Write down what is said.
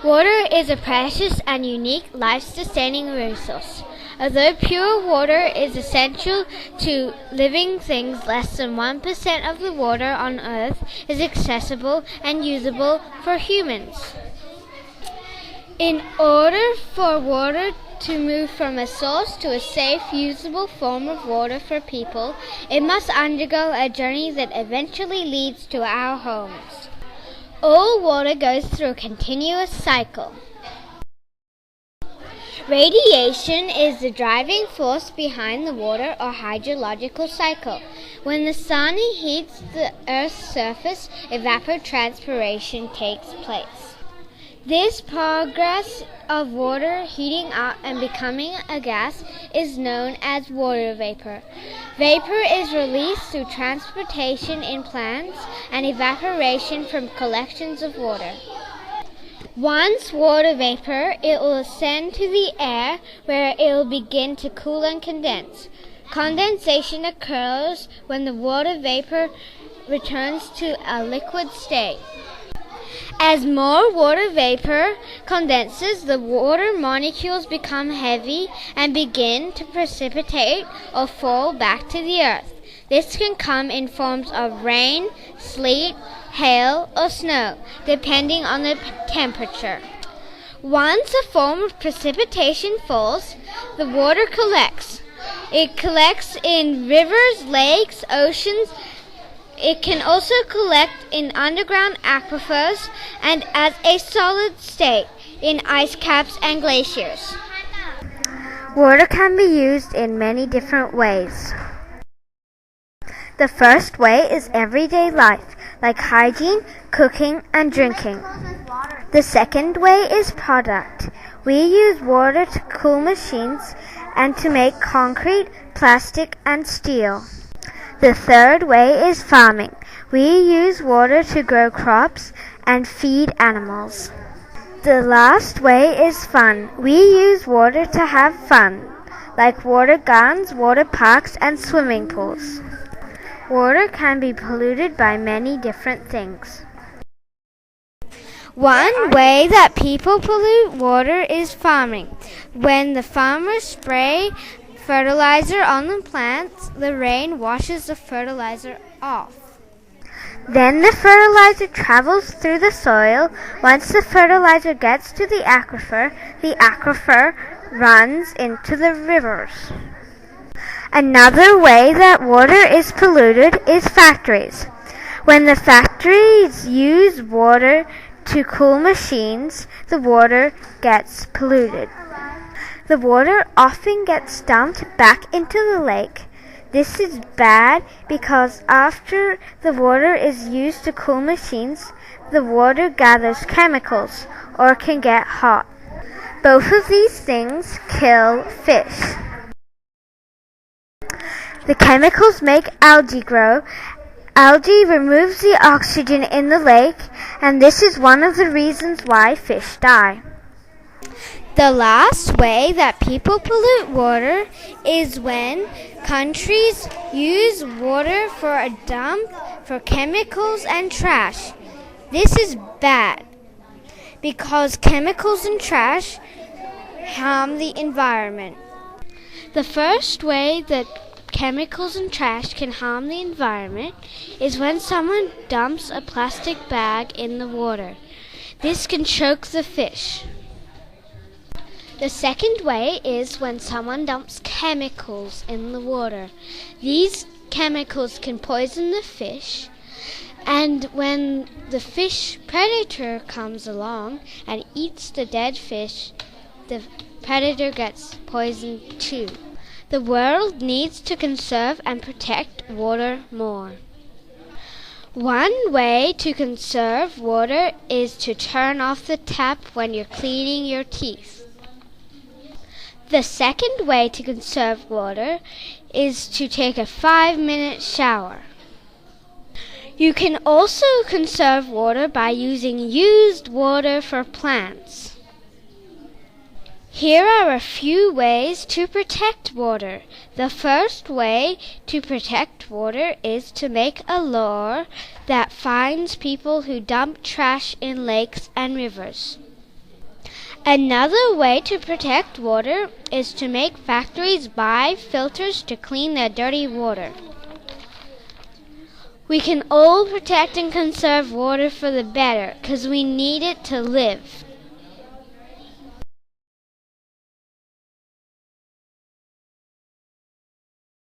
Water is a precious and unique life-sustaining resource. Although pure water is essential to living things, less than 1% of the water on Earth is accessible and usable for humans. In order for water to move from a source to a safe, usable form of water for people, it must undergo a journey that eventually leads to our homes. All water goes through a continuous cycle. Radiation is the driving force behind the water or hydrological cycle. When the sun heats the Earth's surface, evapotranspiration takes place. This progress of water heating up and becoming a gas is known as water vapor. Vapor is released through transportation in plants and evaporation from collections of water. Once water vapor, it will ascend to the air where it will begin to cool and condense. Condensation occurs when the water vapor returns to a liquid state. As more water vapor condenses, the water molecules become heavy and begin to precipitate or fall back to the earth. This can come in forms of rain, sleet, hail, or snow, depending on the temperature. Once a form of precipitation falls, the water collects. It collects in rivers, lakes, oceans. It can also collect in underground aquifers and as a solid state in ice caps and glaciers. Water can be used in many different ways. The first way is everyday life, like hygiene, cooking, and drinking. The second way is product. We use water to cool machines and to make concrete, plastic, and steel. The third way is farming. We use water to grow crops and feed animals. The last way is fun. We use water to have fun, like water gardens, water parks, and swimming pools. Water can be polluted by many different things. One way that people pollute water is farming. When the farmers spray fertilizer on the plants, the rain washes the fertilizer off. Then the fertilizer travels through the soil. Once the fertilizer gets to the aquifer runs into the rivers. Another way that water is polluted is factories. When the factories use water to cool machines, the water gets polluted. The water often gets dumped back into the lake. This is bad because after the water is used to cool machines, the water gathers chemicals or can get hot. Both of these things kill fish. The chemicals make algae grow. Algae removes the oxygen in the lake, and this is one of the reasons why fish die. The last way that people pollute water is when countries use water for a dump for chemicals and trash. This is bad because chemicals and trash harm the environment. The first way that chemicals and trash can harm the environment is when someone dumps a plastic bag in the water. This can choke the fish. The second way is when someone dumps chemicals in the water. These chemicals can poison the fish, and when the fish predator comes along and eats the dead fish, the predator gets poisoned too. The world needs to conserve and protect water more. One way to conserve water is to turn off the tap when you're cleaning your teeth. The second way to conserve water is to take a 5-minute shower. You can also conserve water by using used water for plants. Here are a few ways to protect water. The first way to protect water is to make a law that fines people who dump trash in lakes and rivers. Another way to protect water is to make factories buy filters to clean their dirty water. We can all protect and conserve water for the better, 'cause we need it to live.